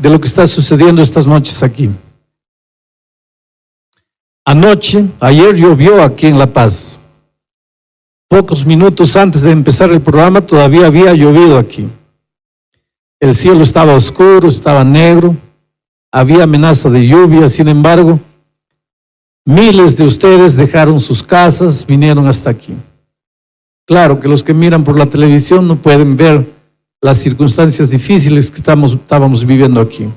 de lo que está sucediendo estas noches aquí. Ayer llovió aquí en La Paz. Pocos minutos antes de empezar el programa todavía había llovido aquí. El cielo estaba oscuro, estaba negro, había amenaza de lluvia. Sin embargo, miles de ustedes dejaron sus casas, vinieron hasta aquí. Claro que los que miran por la televisión no pueden ver las circunstancias difíciles que estábamos viviendo aquí.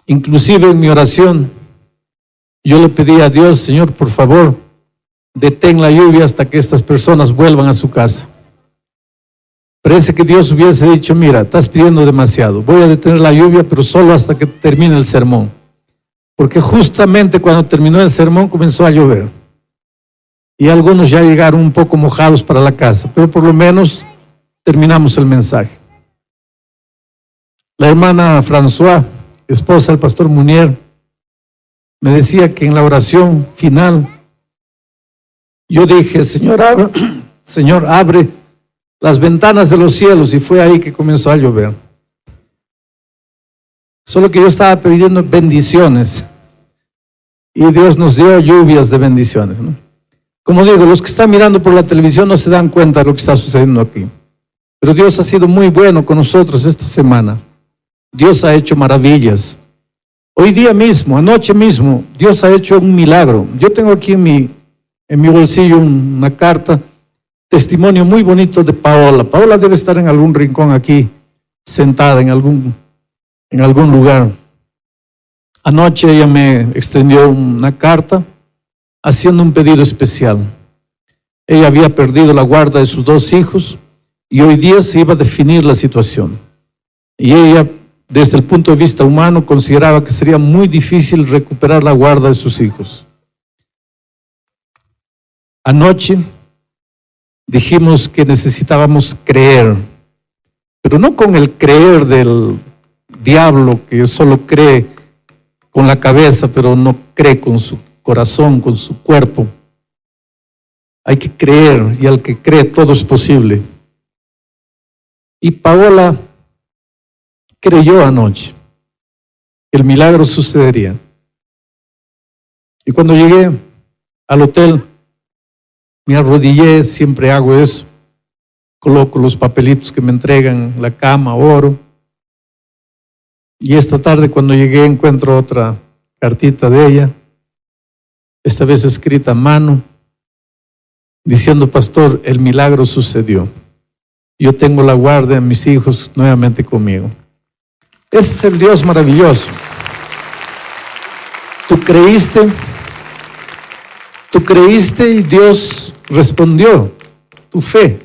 Inclusive en mi oración, yo le pedí a Dios, Señor, por favor, detén la lluvia hasta que estas personas vuelvan a su casa. Parece que Dios hubiese dicho, mira, estás pidiendo demasiado, voy a detener la lluvia, pero solo hasta que termine el sermón. Porque justamente cuando terminó el sermón comenzó a llover. Y algunos ya llegaron un poco mojados para la casa, pero por lo menos terminamos el mensaje. La hermana François, esposa del pastor Munier, me decía que en la oración final, yo dije, Señor, abre las ventanas de los cielos, y fue ahí que comenzó a llover. Solo que yo estaba pidiendo bendiciones, y Dios nos dio lluvias de bendiciones, ¿no? Como digo, los que están mirando por la televisión no se dan cuenta de lo que está sucediendo aquí. Pero Dios ha sido muy bueno con nosotros esta semana. Dios ha hecho maravillas. Hoy día mismo, anoche mismo, Dios ha hecho un milagro. Yo tengo aquí en mi bolsillo una carta, testimonio muy bonito de Paola. Paola debe estar en algún rincón aquí, sentada en algún lugar. Anoche ella me extendió una carta haciendo un pedido especial. Ella había perdido la guarda de sus 2 hijos y hoy día se iba a definir la situación. Y ella, desde el punto de vista humano, consideraba que sería muy difícil recuperar la guarda de sus hijos. Anoche dijimos que necesitábamos creer, pero no con el creer del diablo que solo cree con la cabeza, pero no cree con su corazón, con su cuerpo. Hay que creer, y al que cree todo es posible. Y Paola creyó anoche que el milagro sucedería. Y cuando llegué al hotel, me arrodillé, siempre hago eso, coloco los papelitos que me entregan en la cama, oro. Y esta tarde cuando llegué encuentro otra cartita de ella, esta vez escrita a mano, diciendo, pastor, el milagro sucedió. Yo tengo la guarda de mis hijos nuevamente conmigo. Ese es el Dios maravilloso. Tú creíste y Dios respondió tu fe.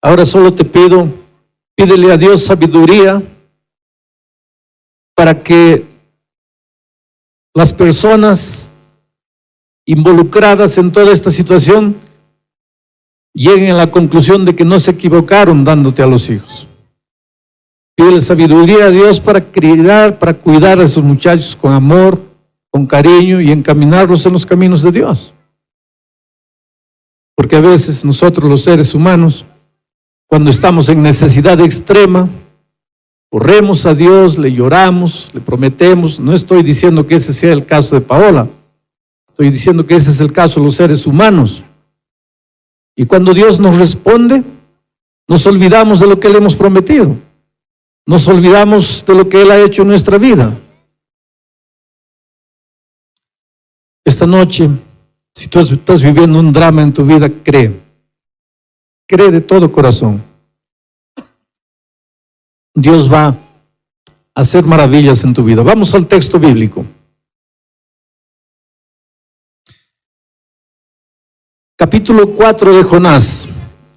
Ahora solo te pídele a Dios sabiduría para que las personas involucradas en toda esta situación lleguen a la conclusión de que no se equivocaron dándote a los hijos. Pídele sabiduría a Dios para criar, para cuidar a esos muchachos con amor, con cariño y encaminarlos en los caminos de Dios. Porque a veces nosotros los seres humanos, cuando estamos en necesidad extrema, corremos a Dios, le lloramos, le prometemos. No estoy diciendo que ese sea el caso de Paola, estoy diciendo que ese es el caso de los seres humanos. Y cuando Dios nos responde Nos olvidamos de lo que le hemos prometido. Nos olvidamos de lo que Él ha hecho en nuestra vida. Esta noche, si tú estás viviendo un drama en tu vida, cree. Cree de todo corazón. Dios va a hacer maravillas en tu vida. Vamos al texto bíblico. Capítulo 4 de Jonás.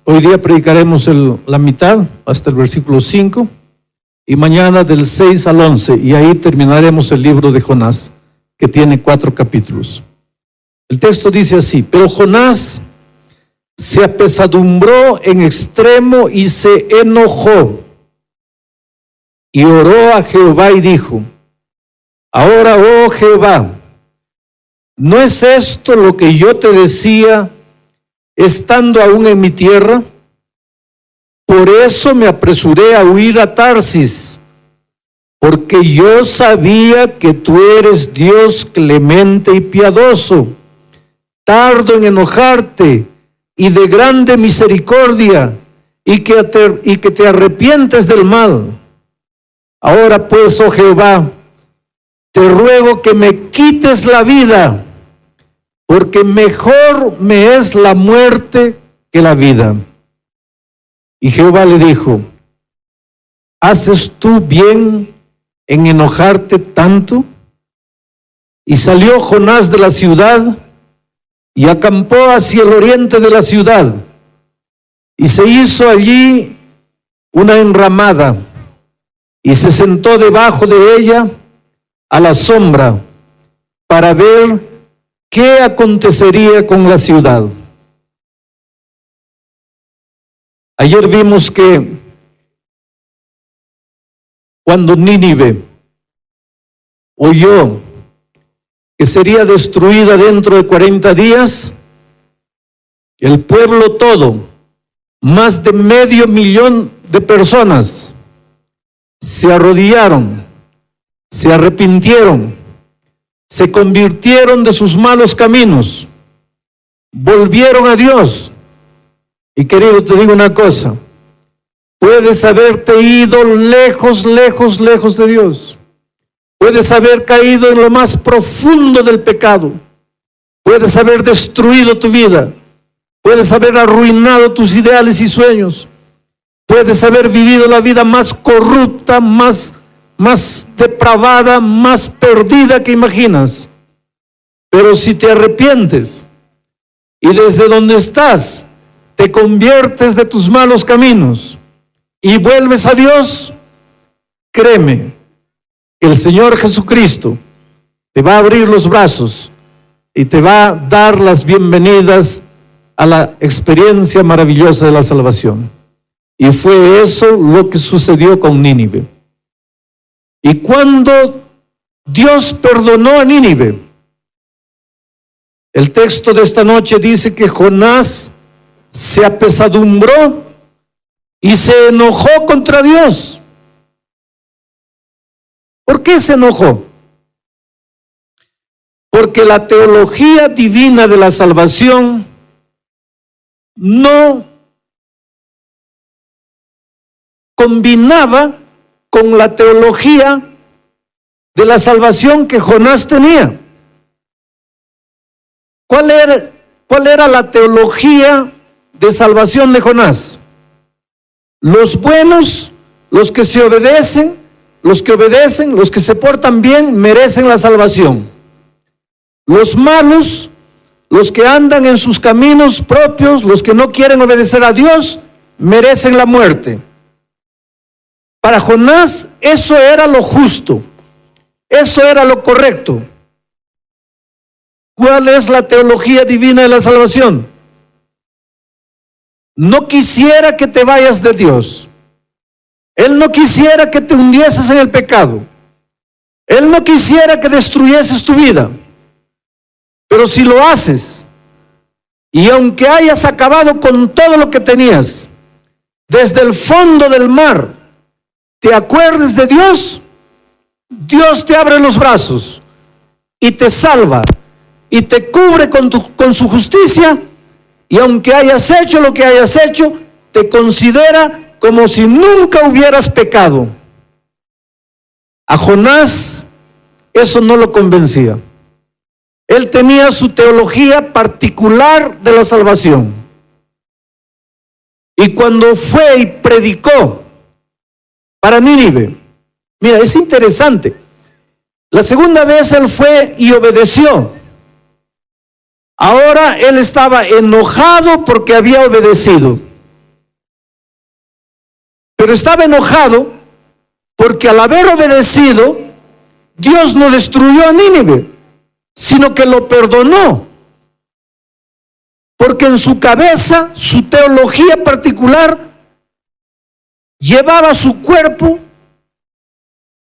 Hoy día predicaremos la mitad, hasta el versículo 5, y mañana del 6 al 11, y ahí terminaremos el libro de Jonás, que tiene 4 capítulos. El texto dice así: pero Jonás se apesadumbró en extremo y se enojó, y oró a Jehová y dijo: ahora, oh Jehová, ¿no es esto lo que yo te decía estando aún en mi tierra? Por eso me apresuré a huir a Tarsis, porque yo sabía que tú eres Dios clemente y piadoso, tardo en enojarte y de grande misericordia, y que te arrepientes del mal. Ahora pues, oh Jehová, te ruego que me quites la vida, porque mejor me es la muerte que la vida. Y Jehová le dijo: ¿haces tú bien en enojarte tanto? Y salió Jonás de la ciudad y acampó hacia el oriente de la ciudad, y se hizo allí una enramada, y se sentó debajo de ella a la sombra para ver qué acontecería con la ciudad. Ayer vimos que cuando Nínive oyó que sería destruida dentro de 40 días, el pueblo todo, más de 500,000 de personas, se arrodillaron, se arrepintieron, se convirtieron de sus malos caminos, volvieron a Dios. Y querido, te digo una cosa: puedes haberte ido lejos, lejos, lejos de Dios. Puedes haber caído en lo más profundo del pecado. Puedes haber destruido tu vida. Puedes haber arruinado tus ideales y sueños. Puedes haber vivido la vida más corrupta, más depravada, más perdida que imaginas. Pero si te arrepientes y desde donde estás te conviertes de tus malos caminos y vuelves a Dios, créeme que el Señor Jesucristo te va a abrir los brazos y te va a dar las bienvenidas a la experiencia maravillosa de la salvación. Y fue eso lo que sucedió con Nínive. Y cuando Dios perdonó a Nínive, el texto de esta noche dice que Jonás se apesadumbró y se enojó contra Dios. ¿Por qué se enojó? Porque la teología divina de la salvación no combinaba con la teología de la salvación que Jonás tenía. ¿Cuál era la teología de salvación de Jonás? Los buenos, los que se obedecen, los que se portan bien, merecen la salvación. Los malos, los que andan en sus caminos propios, los que no quieren obedecer a Dios, merecen la muerte. Para Jonás eso era lo justo, eso era lo correcto. ¿Cuál es la teología divina de la salvación? No quisiera que te vayas de Dios. Él no quisiera que te hundieses en el pecado. Él no quisiera que destruyeses tu vida. Pero si lo haces, y aunque hayas acabado con todo lo que tenías, desde el fondo del mar, te acuerdes de Dios, Dios te abre los brazos y te salva y te cubre con su justicia, y aunque hayas hecho lo que hayas hecho, te considera como si nunca hubieras pecado. A Jonás eso no lo convencía. Él tenía su teología particular de la salvación. Y cuando fue y predicó para Nínive, mira, es interesante. La segunda vez él fue y obedeció. Ahora él estaba enojado porque había obedecido. Pero estaba enojado porque al haber obedecido, Dios no destruyó a Nínive, sino que lo perdonó. Porque en su cabeza, su teología particular, llevaba su cuerpo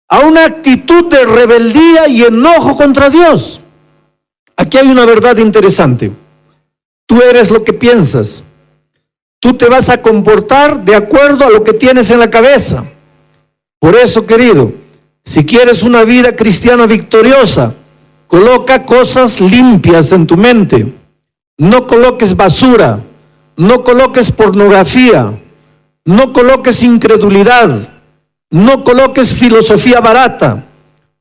a una actitud de rebeldía y enojo contra Dios. Aquí hay una verdad interesante. Tú eres lo que piensas. Tú te vas a comportar de acuerdo a lo que tienes en la cabeza. Por eso, querido, si quieres una vida cristiana victoriosa, coloca cosas limpias en tu mente. No coloques basura, no coloques pornografía, no coloques incredulidad, no coloques filosofía barata,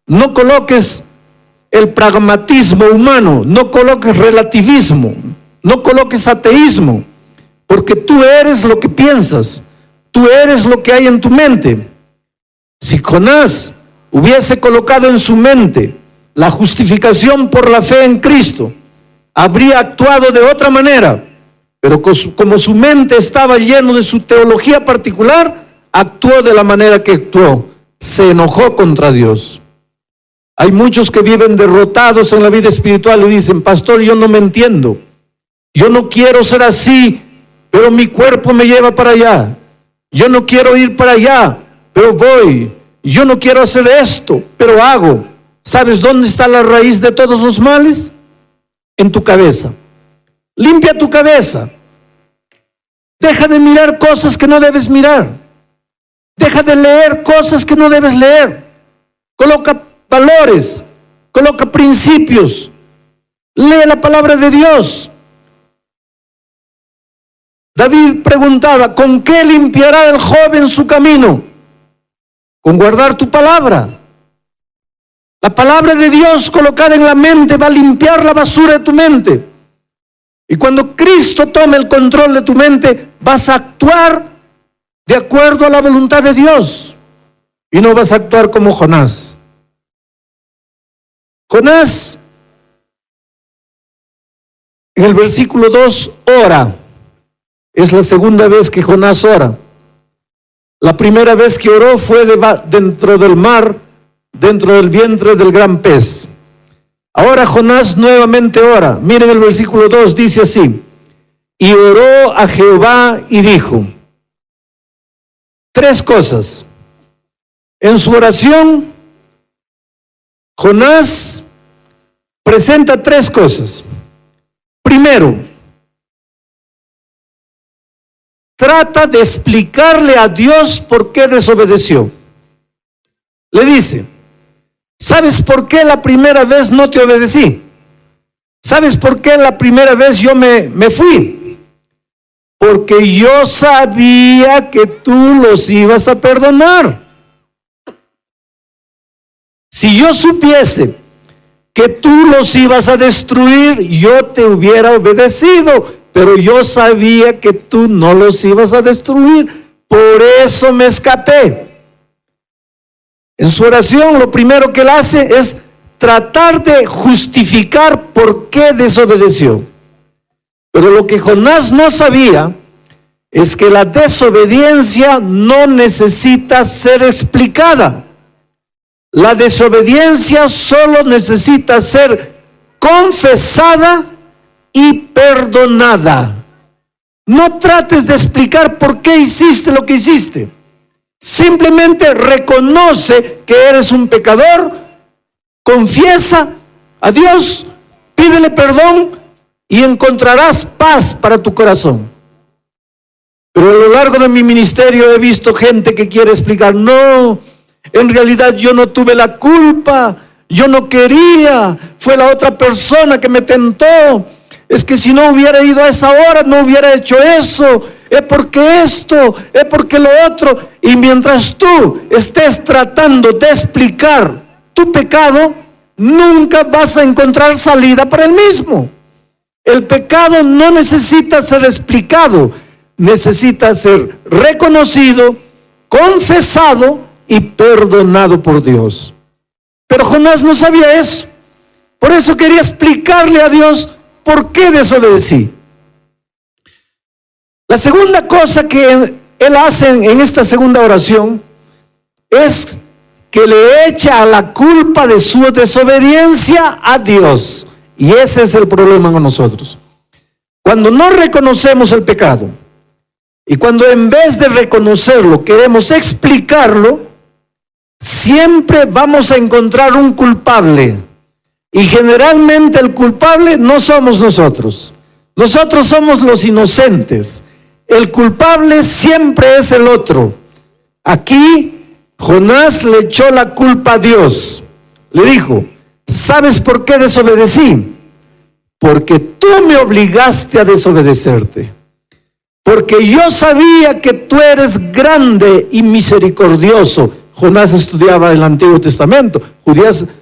no coloques el pragmatismo humano, no coloques relativismo, no coloques ateísmo, porque tú eres lo que piensas, tú eres lo que hay en tu mente. Si Jonás hubiese colocado en su mente la justificación por la fe en Cristo, habría actuado de otra manera, pero como su mente estaba lleno de su teología particular, actuó de la manera que actuó, se enojó contra Dios. Hay muchos que viven derrotados en la vida espiritual y dicen: pastor, yo no me entiendo, yo no quiero ser así, pero mi cuerpo me lleva para allá, yo no quiero ir para allá, pero voy, yo no quiero hacer esto, pero hago. ¿Sabes dónde está la raíz de todos los males? En tu cabeza. Limpia tu cabeza. Deja de mirar cosas que no debes mirar. Deja de leer cosas que no debes leer. Coloca valores, coloca principios. Lee la palabra de Dios. David preguntaba: ¿con qué limpiará el joven su camino? Con guardar tu palabra. La palabra de Dios colocada en la mente va a limpiar la basura de tu mente. Y cuando Cristo tome el control de tu mente, vas a actuar de acuerdo a la voluntad de Dios. Y no vas a actuar como Jonás. Jonás, en el versículo 2, ora. Es la segunda vez que Jonás ora. La primera vez que oró fue dentro del mar, dentro del vientre del gran pez. Ahora Jonás nuevamente ora. Miren el versículo 2, dice así: y oró a Jehová y dijo. Tres cosas. En su oración, Jonás presenta tres cosas. Primero, trata de explicarle a Dios por qué desobedeció. Le dice: ¿sabes por qué la primera vez no te obedecí? ¿Sabes por qué la primera vez yo me fui? Porque yo sabía que tú los ibas a perdonar. Si yo supiese que tú los ibas a destruir, yo te hubiera obedecido, pero yo sabía que tú no los ibas a destruir, por eso me escapé. En su oración, lo primero que él hace es tratar de justificar por qué desobedeció. Pero lo que Jonás no sabía es que la desobediencia no necesita ser explicada. La desobediencia solo necesita ser confesada y perdonada. No trates de explicar por qué hiciste lo que hiciste. Simplemente reconoce que eres un pecador, confiesa a Dios, pídele perdón y encontrarás paz para tu corazón. Pero a lo largo de mi ministerio he visto gente que quiere explicar: no, en realidad yo no tuve la culpa, yo no quería, fue la otra persona que me tentó. Es que si no hubiera ido a esa hora, no hubiera hecho eso. es porque esto, es porque lo otro. Y mientras tú estés tratando de explicar tu pecado, nunca vas a encontrar salida para el mismo. El pecado no necesita ser explicado, necesita ser reconocido, confesado y perdonado por Dios. Pero Jonás no sabía eso. Por eso quería explicarle a Dios por qué desobedecí. La segunda cosa que él hace en esta segunda oración es que le echa la culpa de su desobediencia a Dios. Y ese es el problema con nosotros. Cuando no reconocemos el pecado y cuando en vez de reconocerlo queremos explicarlo, siempre vamos a encontrar un culpable. Y generalmente el culpable no somos nosotros. Nosotros somos los inocentes. El culpable siempre es el otro. Aquí Jonás le echó la culpa a Dios. Le dijo, ¿sabes por qué desobedecí? Porque tú me obligaste a desobedecerte. Porque yo sabía que tú eres grande y misericordioso. Jonás estudiaba el Antiguo Testamento.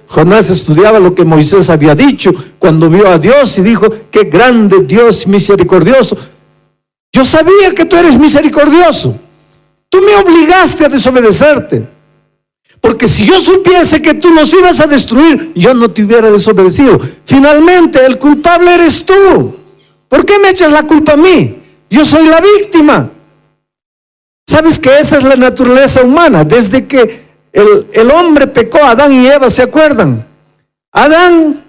Jonás estudiaba lo que Moisés había dicho cuando vio a Dios y dijo, qué grande Dios misericordioso. Yo sabía que tú eres misericordioso. Tú me obligaste a desobedecerte. Porque si yo supiese que tú los ibas a destruir, yo no te hubiera desobedecido. Finalmente, el culpable eres tú. ¿Por qué me echas la culpa a mí? Yo soy la víctima. ¿Sabes que esa es la naturaleza humana? Desde que el hombre pecó, Adán y Eva, ¿se acuerdan? Adán,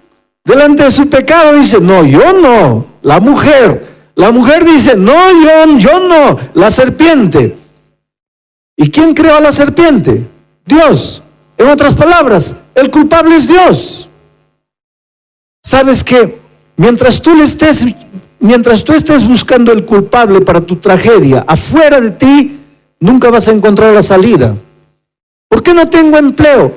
delante de su pecado, dice, no, yo no. La mujer dice, no, yo no. La serpiente. ¿Y quién creó a la serpiente? Dios. En otras palabras, el culpable es Dios. ¿Sabes qué? Mientras tú estés buscando el culpable para tu tragedia, afuera de ti, nunca vas a encontrar la salida. ¿Por qué no tengo empleo?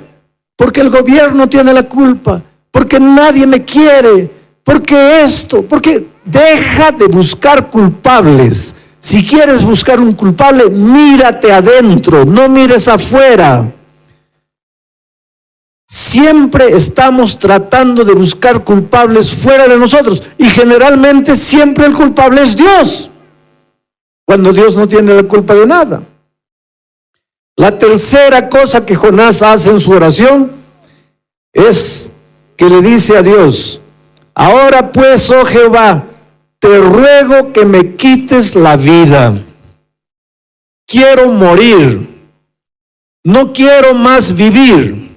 Porque el gobierno tiene la culpa, porque nadie me quiere, porque deja de buscar culpables. Si quieres buscar un culpable, mírate adentro, no mires afuera. Siempre estamos tratando de buscar culpables fuera de nosotros y generalmente siempre el culpable es Dios, cuando Dios no tiene la culpa de nada. La tercera cosa que Jonás hace en su oración es que le dice a Dios, ahora pues, oh Jehová, te ruego que me quites la vida. Quiero morir. No quiero más vivir.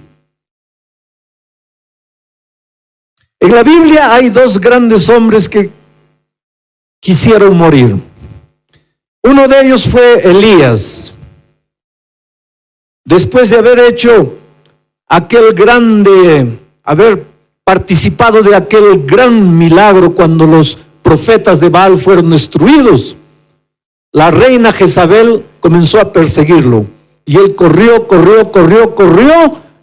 En la Biblia hay dos grandes hombres que quisieron morir. Uno de ellos fue Elías. Después de haber hecho haber participado de aquel gran milagro cuando los profetas de Baal fueron destruidos, la reina Jezabel comenzó a perseguirlo. Y él corrió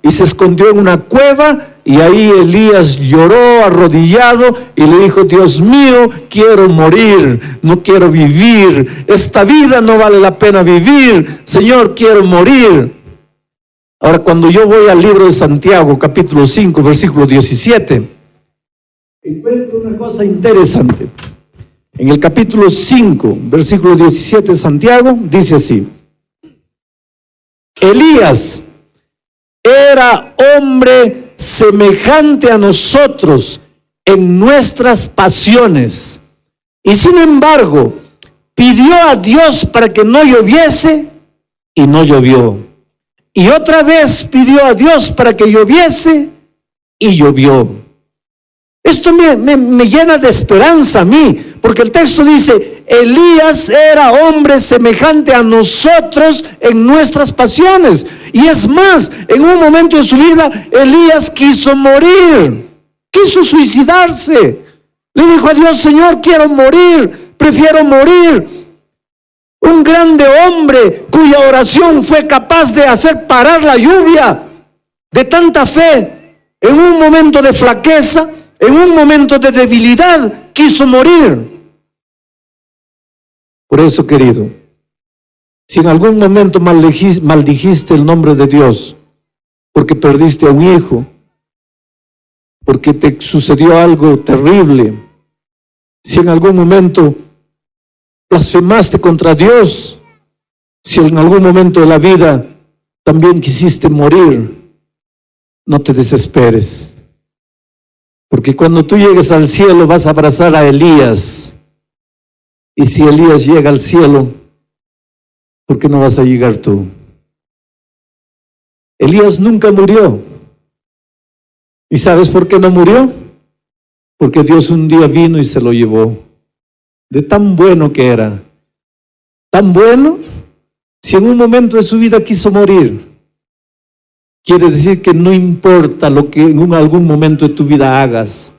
y se escondió en una cueva. Y ahí Elías lloró arrodillado y le dijo, Dios mío, quiero morir, no quiero vivir. Esta vida no vale la pena vivir. Señor, quiero morir. Ahora, cuando yo voy al libro de Santiago, capítulo 5, versículo 17, encuentro una cosa interesante. En el capítulo 5, versículo 17 de Santiago, dice así: Elías era hombre semejante a nosotros en nuestras pasiones, y sin embargo pidió a Dios para que no lloviese, y no llovió. Y otra vez pidió a Dios para que lloviese, y llovió. Esto me llena de esperanza a mí, porque el texto dice, Elías era hombre semejante a nosotros en nuestras pasiones. Y es más, en un momento de su vida, Elías quiso morir, quiso suicidarse. Le dijo a Dios, Señor, quiero morir, prefiero morir. Un grande hombre cuya oración fue capaz de hacer parar la lluvia, de tanta fe, en un momento de flaqueza, en un momento de debilidad, quiso morir. Por eso, querido, si en algún momento maldijiste el nombre de Dios, porque perdiste a un hijo, porque te sucedió algo terrible, si en algún momento blasfemaste contra Dios, si en algún momento de la vida también quisiste morir, no te desesperes, porque cuando tú llegues al cielo vas a abrazar a Elías, y si Elías llega al cielo, ¿por qué no vas a llegar tú? Elías nunca murió. ¿Y sabes por qué no murió? Porque Dios un día vino y se lo llevó. De tan bueno que era. Tan bueno, si en un momento de su vida quiso morir, quiere decir que no importa lo que en algún momento de tu vida hagas.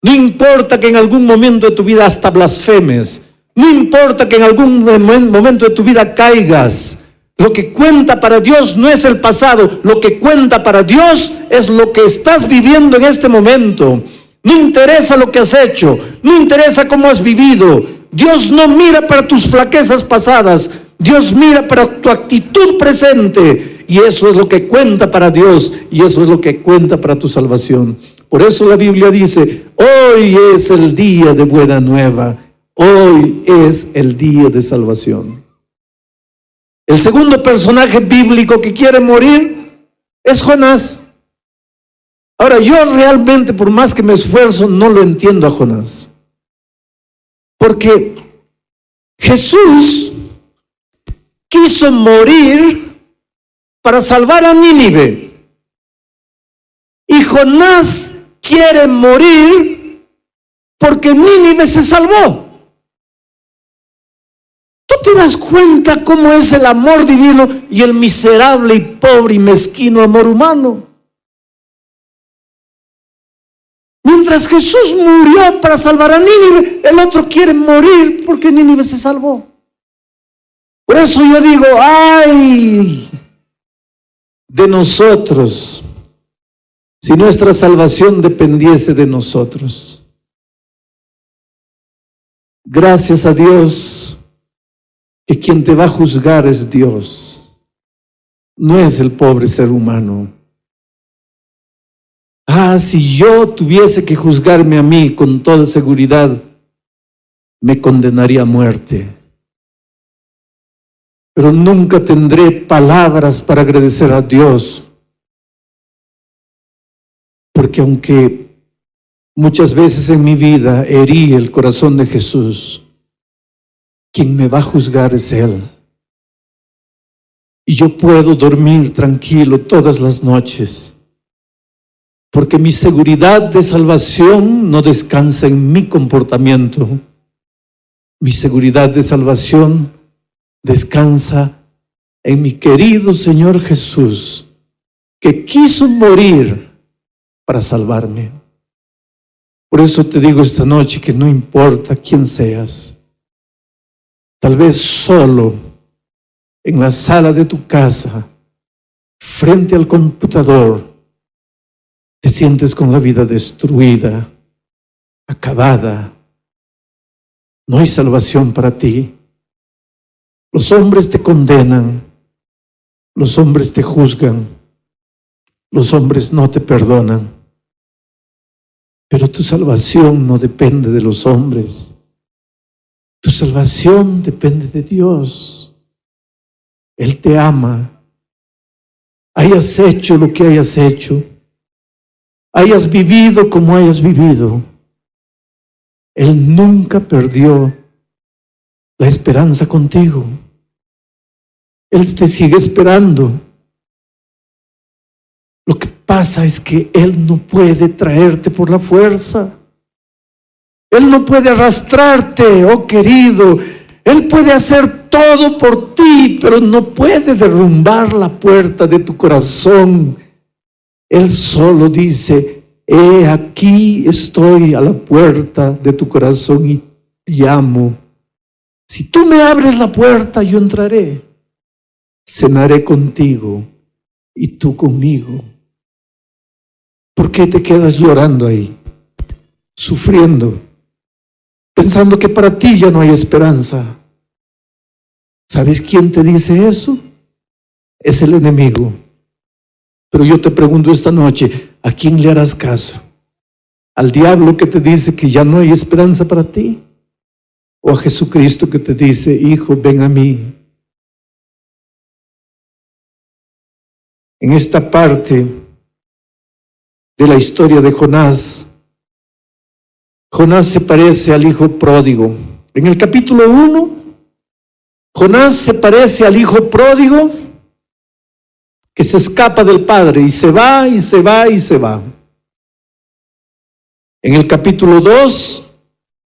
No importa que en algún momento de tu vida hasta blasfemes. No importa que en algún momento de tu vida caigas. Lo que cuenta para Dios no es el pasado. Lo que cuenta para Dios es lo que estás viviendo en este momento. No interesa lo que has hecho. No interesa cómo has vivido. Dios no mira para tus flaquezas pasadas. Dios mira para tu actitud presente. Y eso es lo que cuenta para Dios. Y eso es lo que cuenta para tu salvación. Por eso la Biblia dice, hoy es el día de buena nueva. Hoy es el día de salvación. El segundo personaje bíblico que quiere morir es Jonás. Ahora, yo realmente, por más que me esfuerzo, no lo entiendo a Jonás. Porque Jesús quiso morir para salvar a Nínive. Y Jonás quiere morir porque Nínive se salvó. ¿Tú te das cuenta cómo es el amor divino y el miserable y pobre y mezquino amor humano? Mientras Jesús murió para salvar a Nínive, el otro quiere morir porque Nínive se salvó. Por eso yo digo, ¡ay de nosotros! Si nuestra salvación dependiese de nosotros. Gracias a Dios que quien te va a juzgar es Dios, no es el pobre ser humano. Si yo tuviese que juzgarme a mí con toda seguridad, me condenaría a muerte. Pero nunca tendré palabras para agradecer a Dios. Porque aunque muchas veces en mi vida herí el corazón de Jesús, quien me va a juzgar es Él. Y yo puedo dormir tranquilo todas las noches, porque mi seguridad de salvación no descansa en mi comportamiento. Mi seguridad de salvación descansa en mi querido Señor Jesús, que quiso morir para salvarme. Por eso te digo esta noche que no importa quién seas, tal vez solo en la sala de tu casa, frente al computador, te sientes con la vida destruida, acabada. No hay salvación para ti. Los hombres te condenan, los hombres te juzgan, los hombres no te perdonan. Pero tu salvación no depende de los hombres. Tu salvación depende de Dios. Él te ama. Hayas hecho lo que hayas hecho, hayas vivido como hayas vivido, Él nunca perdió la esperanza contigo. Él te sigue esperando. Lo que pasa es que Él no puede traerte por la fuerza. Él no puede arrastrarte, oh querido. Él puede hacer todo por ti, pero no puede derrumbar la puerta de tu corazón. Él solo dice, he aquí estoy a la puerta de tu corazón y te llamo. Si tú me abres la puerta, yo entraré. Cenaré contigo y tú conmigo. ¿Por qué te quedas llorando ahí? Sufriendo, pensando que para ti ya no hay esperanza. ¿Sabes quién te dice eso? Es el enemigo. Pero yo te pregunto esta noche, ¿a quién le harás caso? ¿Al diablo que te dice que ya no hay esperanza para ti? ¿O a Jesucristo que te dice, hijo, ven a mí? En esta parte de la historia de Jonás, Jonás se parece al hijo pródigo. En el capítulo 1, Jonás se parece al hijo pródigo que se escapa del padre y se va y se va y se va. En el capítulo 2,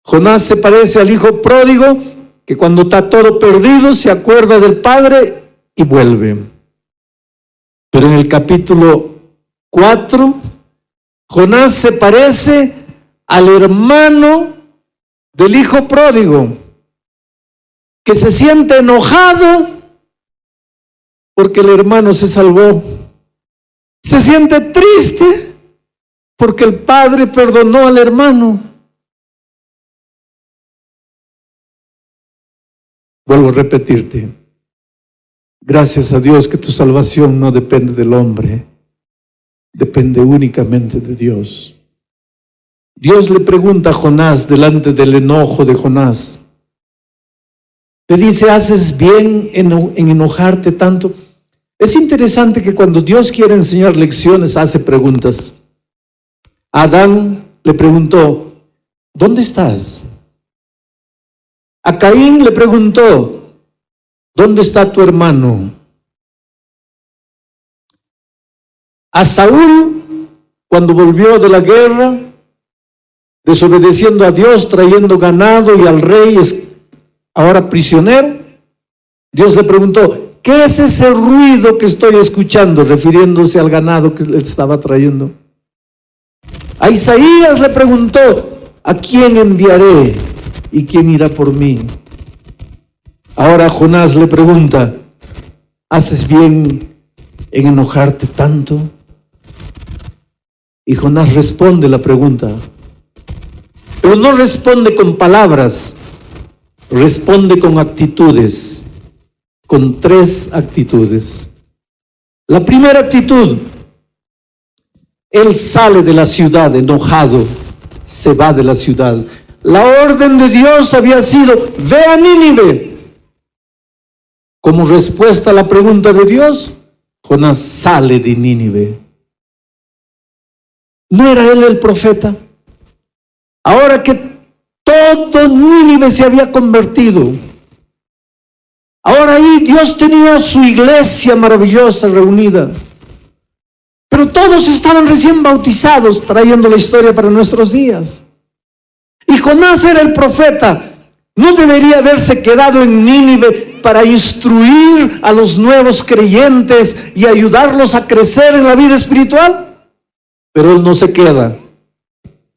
Jonás se parece al hijo pródigo que cuando está todo perdido se acuerda del padre y vuelve. Pero en el capítulo 4, Jonás se parece al hermano del hijo pródigo, que se siente enojado porque el hermano se salvó. Se siente triste porque el padre perdonó al hermano. Vuelvo a repetirte, gracias a Dios que tu salvación no depende del hombre, depende únicamente de Dios. Dios le pregunta a Jonás delante del enojo de Jonás. Le dice, ¿haces bien en enojarte tanto? Es interesante que cuando Dios quiere enseñar lecciones, hace preguntas. Adán le preguntó, ¿dónde estás? A Caín le preguntó, ¿dónde está tu hermano? A Saúl, cuando volvió de la guerra, desobedeciendo a Dios, trayendo ganado y al rey ahora prisionero, Dios le preguntó, ¿qué es ese ruido que estoy escuchando? Refiriéndose al ganado que le estaba trayendo. A Isaías le preguntó, ¿a quién enviaré y quién irá por mí? Ahora Jonás le pregunta, ¿haces bien en enojarte tanto? Y Jonás responde la pregunta, pero no responde con palabras, responde con actitudes, con 3 actitudes. La primera actitud, él sale de la ciudad enojado, se va de la ciudad. La orden de Dios había sido, ve a Nínive. Como respuesta a la pregunta de Dios, Jonás sale de Nínive. ¿No era él el profeta? Ahora que todo Nínive se había convertido, ahora ahí Dios tenía su iglesia maravillosa reunida, pero todos estaban recién bautizados, trayendo la historia para nuestros días. Y Jonás era el profeta. ¿No debería haberse quedado en Nínive para instruir a los nuevos creyentes y ayudarlos a crecer en la vida espiritual? Pero él no se queda.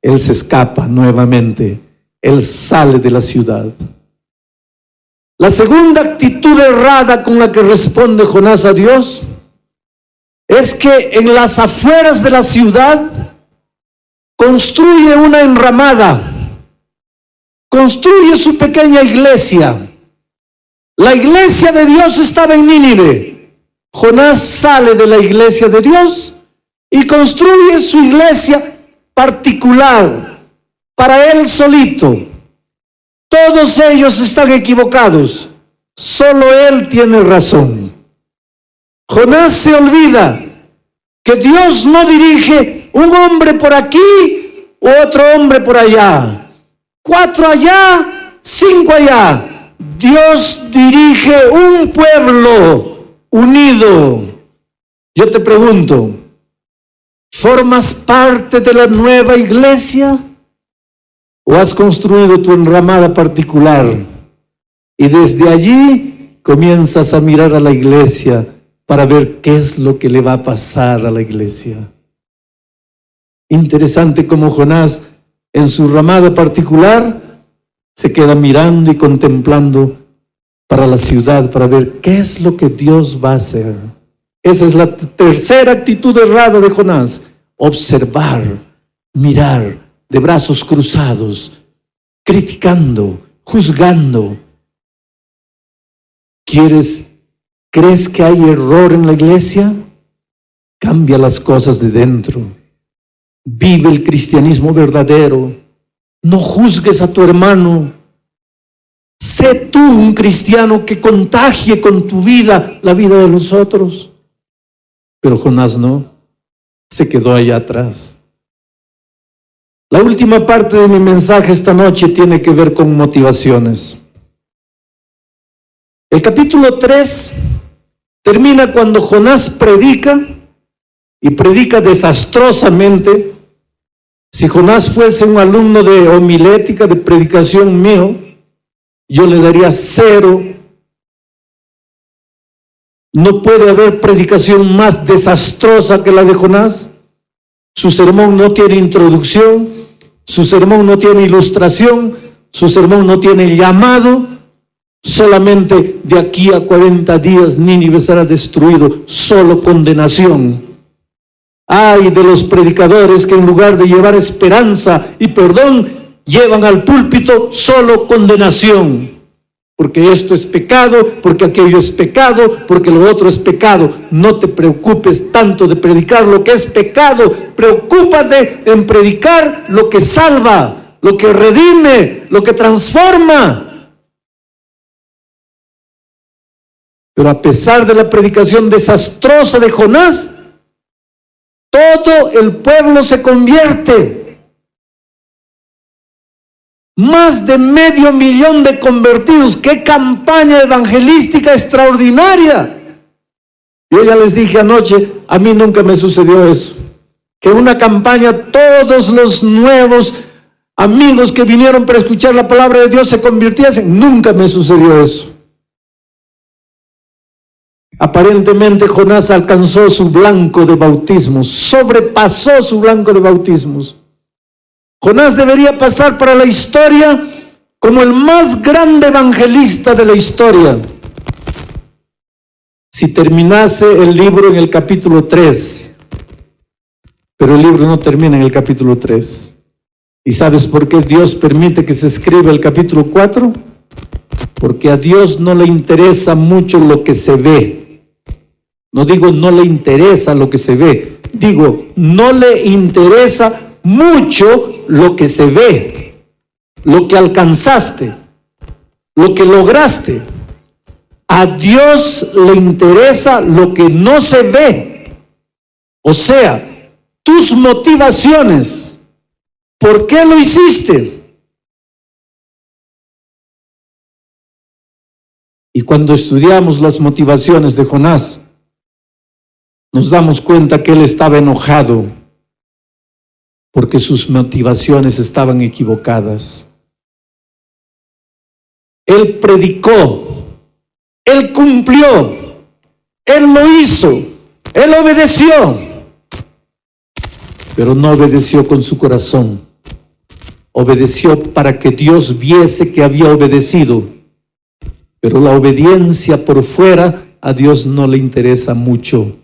Él se escapa nuevamente. Él sale de la ciudad. La segunda actitud errada con la que responde Jonás a Dios es que en las afueras de la ciudad construye una enramada, construye su pequeña iglesia. La iglesia de Dios estaba en Nínive. Jonás sale de la iglesia de Dios y construye su iglesia particular, para él solito. Todos ellos están equivocados, solo él tiene razón. Jonás se olvida que Dios no dirige un hombre por aquí, otro hombre por allá, 4 allá, 5 allá. Dios dirige un pueblo unido. Yo te pregunto, ¿formas parte de la nueva iglesia o has construido tu enramada particular y desde allí comienzas a mirar a la iglesia para ver qué es lo que le va a pasar a la iglesia? Interesante cómo Jonás en su ramada particular se queda mirando y contemplando para la ciudad, para ver qué es lo que Dios va a hacer. Esa es la tercera actitud errada de Jonás: observar, mirar de brazos cruzados, criticando, juzgando. ¿Crees que hay error en la iglesia? Cambia las cosas de dentro. Vive el cristianismo verdadero. No juzgues a tu hermano. Sé tú un cristiano que contagie con tu vida la vida de los otros. Pero Jonás no, se quedó allá atrás. La última parte de mi mensaje esta noche tiene que ver con motivaciones. El capítulo 3 termina cuando Jonás predica, y predica desastrosamente. Si Jonás fuese un alumno de homilética, de predicación mío, yo le daría 0. No puede haber predicación más desastrosa que la de Jonás. Su sermón no tiene introducción, su sermón no tiene ilustración, su sermón no tiene llamado. Solamente de aquí a 40 días Nínive será destruido, solo condenación. Ay de los predicadores que en lugar de llevar esperanza y perdón, llevan al púlpito solo condenación. Porque esto es pecado, porque aquello es pecado, porque lo otro es pecado. No te preocupes tanto de predicar lo que es pecado. Preocúpate en predicar lo que salva, lo que redime, lo que transforma. Pero a pesar de la predicación desastrosa de Jonás, todo el pueblo se convierte. Más de 500,000 de convertidos. ¡Qué campaña evangelística extraordinaria! Yo ya les dije anoche, a mí nunca me sucedió eso. Que en una campaña todos los nuevos amigos que vinieron para escuchar la palabra de Dios se convirtiesen. Nunca me sucedió eso. Aparentemente Jonás alcanzó su blanco de bautismos, sobrepasó su blanco de bautismos. Jonás debería pasar para la historia como el más grande evangelista de la historia. Si terminase el libro en el capítulo 3, pero el libro no termina en el capítulo 3. ¿Y sabes por qué Dios permite que se escriba el capítulo 4? Porque a Dios no le interesa mucho lo que se ve. No digo no le interesa lo que se ve, digo no le interesa mucho lo que se ve, lo que alcanzaste, lo que lograste. A Dios le interesa lo que no se ve. O sea, tus motivaciones. ¿Por qué lo hiciste? Y cuando estudiamos las motivaciones de Jonás, nos damos cuenta que él estaba enojado porque sus motivaciones estaban equivocadas. Él predicó, él cumplió, él lo hizo, él obedeció, pero no obedeció con su corazón. Obedeció para que Dios viese que había obedecido, pero la obediencia por fuera a Dios no le interesa mucho.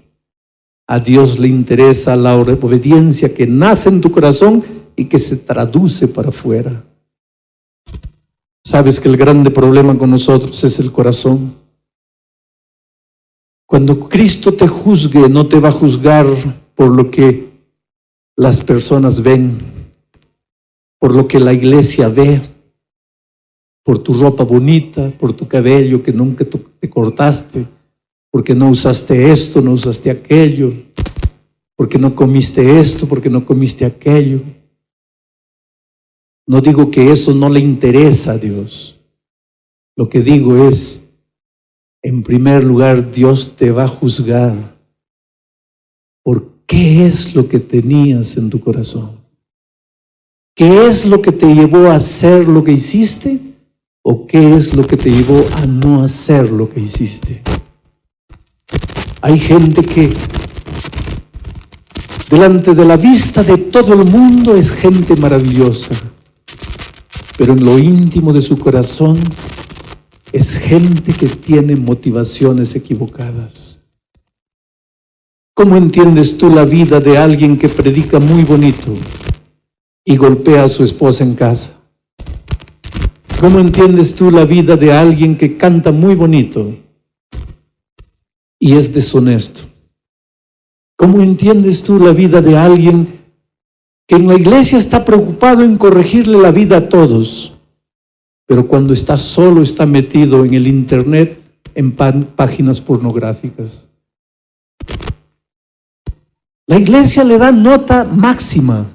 A Dios le interesa la obediencia que nace en tu corazón y que se traduce para afuera. Sabes que el grande problema con nosotros es el corazón. Cuando Cristo te juzgue, no te va a juzgar por lo que las personas ven, por lo que la iglesia ve, por tu ropa bonita, por tu cabello que nunca te cortaste, porque no usaste esto, no usaste aquello, porque no comiste esto, porque no comiste aquello. No digo que eso no le interesa a Dios. Lo que digo es, en primer lugar, Dios te va a juzgar por qué es lo que tenías en tu corazón. ¿Qué es lo que te llevó a hacer lo que hiciste? ¿O qué es lo que te llevó a no hacer lo que hiciste? Hay gente que delante de la vista de todo el mundo es gente maravillosa, pero en lo íntimo de su corazón es gente que tiene motivaciones equivocadas. ¿Cómo entiendes tú la vida de alguien que predica muy bonito y golpea a su esposa en casa? ¿Cómo entiendes tú la vida de alguien que canta muy bonito y es deshonesto. ¿Cómo entiendes tú la vida de alguien que en la iglesia está preocupado en corregirle la vida a todos, pero cuando está solo está metido en el internet en páginas pornográficas? La iglesia le da nota máxima.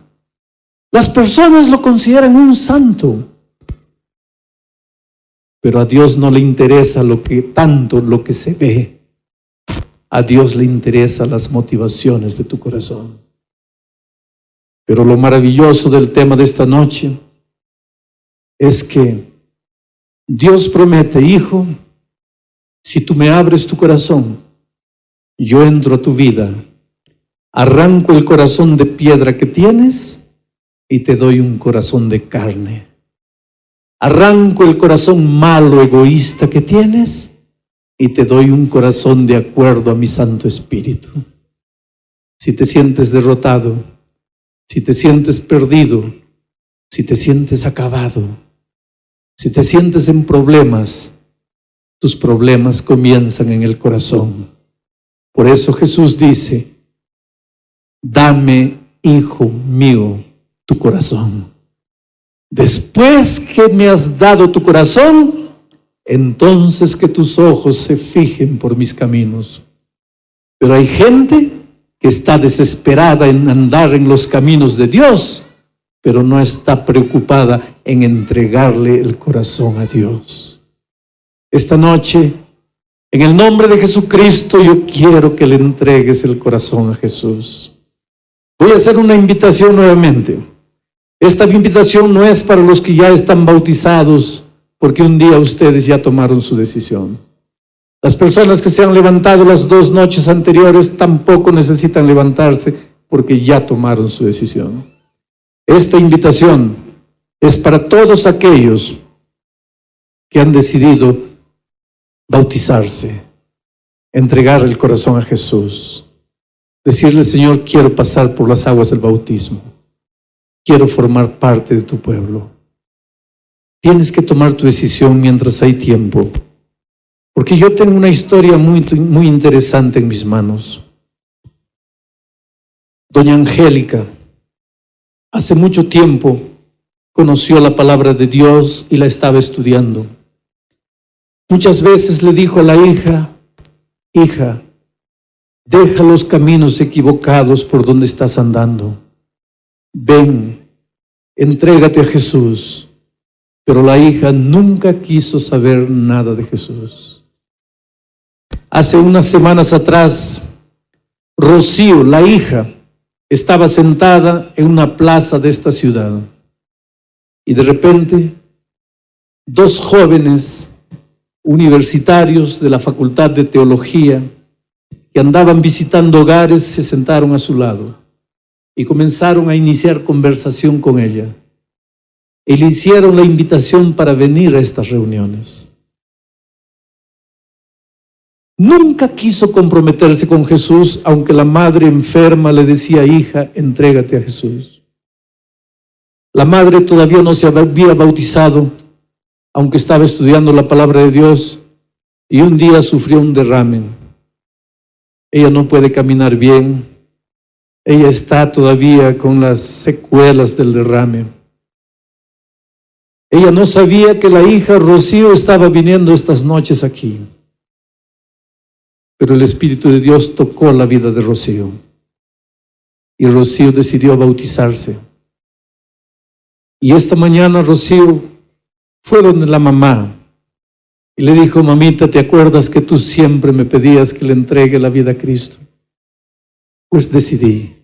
Las personas lo consideran un santo. Pero a Dios no le interesa lo que se ve. A Dios le interesan las motivaciones de tu corazón. Pero lo maravilloso del tema de esta noche es que Dios promete: hijo, si tú me abres tu corazón, yo entro a tu vida, arranco el corazón de piedra que tienes y te doy un corazón de carne. Arranco el corazón malo, egoísta que tienes y te doy un corazón de acuerdo a mi Santo Espíritu. Si te sientes derrotado, si te sientes perdido, si te sientes acabado, si te sientes en problemas, tus problemas comienzan en el corazón. Por eso Jesús dice: dame, hijo mío, tu corazón. Después que me has dado tu corazón, entonces que tus ojos se fijen por mis caminos. Pero hay gente que está desesperada en andar en los caminos de Dios, pero no está preocupada en entregarle el corazón a Dios. Esta noche, en el nombre de Jesucristo, yo quiero que le entregues el corazón a Jesús. Voy a hacer una invitación nuevamente. Esta invitación no es para los que ya están bautizados, porque un día ustedes ya tomaron su decisión. Las personas que se han levantado las 2 noches anteriores tampoco necesitan levantarse, porque ya tomaron su decisión. Esta invitación es para todos aquellos que han decidido bautizarse, entregar el corazón a Jesús, decirle: Señor, quiero pasar por las aguas del bautismo. Quiero formar parte de tu pueblo. Tienes que tomar tu decisión mientras hay tiempo, porque yo tengo una historia muy interesante en mis manos. Doña Angélica, hace mucho tiempo, conoció la palabra de Dios y la estaba estudiando. Muchas veces le dijo a la hija: hija, deja los caminos equivocados por donde estás andando. Ven, entrégate a Jesús. Pero la hija nunca quiso saber nada de Jesús. Hace unas semanas atrás, Rocío, la hija, estaba sentada en una plaza de esta ciudad. Y de repente, 2 jóvenes universitarios de la Facultad de Teología que andaban visitando hogares se sentaron a su lado y comenzaron a iniciar conversación con ella. Y le hicieron la invitación para venir a estas reuniones. Nunca quiso comprometerse con Jesús, aunque la madre enferma le decía: hija, entrégate a Jesús. La madre todavía no se había bautizado, aunque estaba estudiando la palabra de Dios, y un día sufrió un derrame. Ella no puede caminar bien. Ella está todavía con las secuelas del derrame. Ella no sabía que la hija Rocío estaba viniendo estas noches aquí. Pero el Espíritu de Dios tocó la vida de Rocío. Y Rocío decidió bautizarse. Y esta mañana Rocío fue donde la mamá y le dijo: mamita, ¿te acuerdas que tú siempre me pedías que le entregue la vida a Cristo? Pues decidí.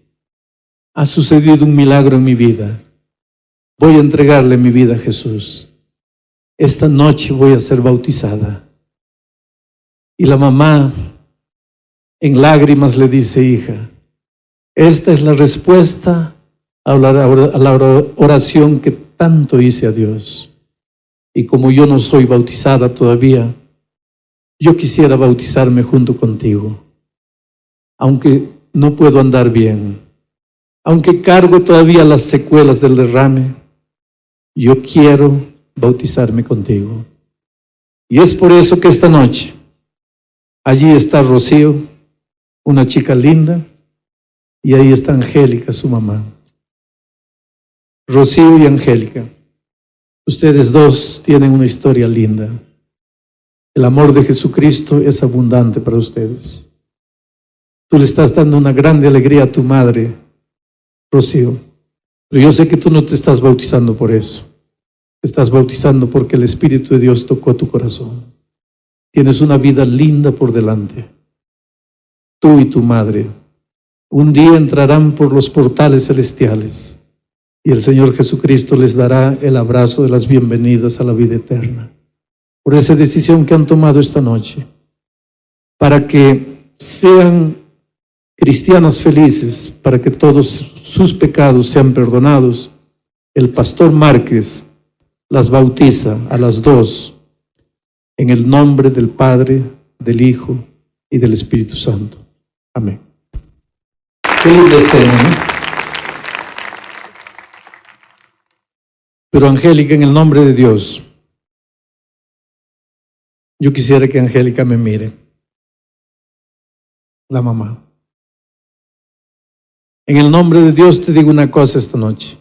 Ha sucedido un milagro en mi vida. Voy a entregarle mi vida a Jesús. Esta noche voy a ser bautizada. Y la mamá, en lágrimas, le dice: hija, esta es la respuesta a la oración que tanto hice a Dios. Y como yo no soy bautizada todavía, yo quisiera bautizarme junto contigo. Aunque no puedo andar bien, aunque cargo todavía las secuelas del derrame, yo quiero bautizarme contigo. Y es por eso que esta noche Allí está Rocío, una chica linda, y ahí está Angélica, su mamá. Rocío y Angélica, ustedes dos tienen una historia linda. El amor de Jesucristo es abundante para ustedes. Tú le estás dando una grande alegría a tu madre, Rocío. Pero yo sé que tú no te estás bautizando por eso. Te estás bautizando porque el Espíritu de Dios tocó tu corazón. Tienes una vida linda por delante. Tú y tu madre un día entrarán por los portales celestiales y el Señor Jesucristo les dará el abrazo de las bienvenidas a la vida eterna. Por esa decisión que han tomado esta noche, para que sean cristianas felices, para que todos sus pecados sean perdonados, el pastor Márquez las bautiza a las dos en el nombre del Padre, del Hijo y del Espíritu Santo. Amén. Qué linda escena, ¿no? Pero Angélica, en el nombre de Dios, yo quisiera que Angélica me mire, la mamá. En el nombre de Dios te digo una cosa esta noche.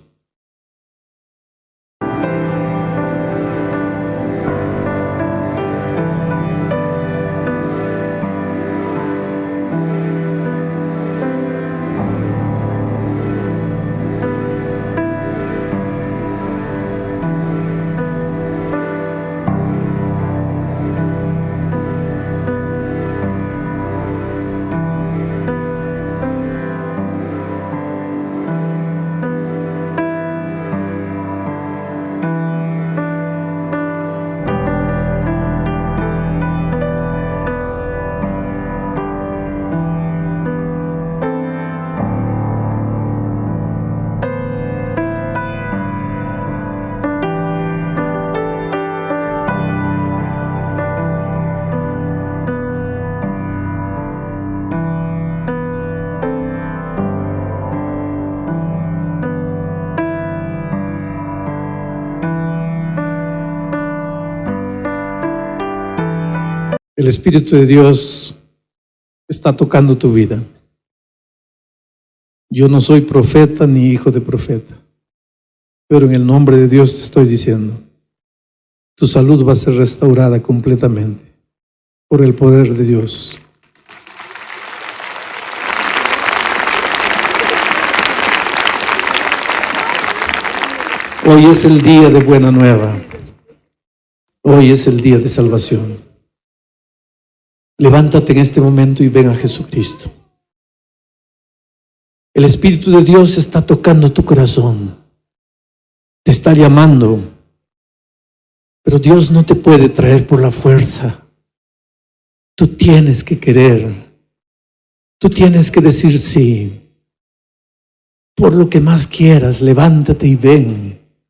El Espíritu de Dios está tocando tu vida. Yo no soy profeta ni hijo de profeta, pero en el nombre de Dios te estoy diciendo, tu salud va a ser restaurada completamente por el poder de Dios. Hoy es el día de buena nueva. Hoy es el día de salvación. Levántate en este momento y ven a Jesucristo. El Espíritu de Dios está tocando tu corazón. Te está llamando. Pero Dios no te puede traer por la fuerza. Tú tienes que querer. Tú tienes que decir sí. Por lo que más quieras, levántate y ven.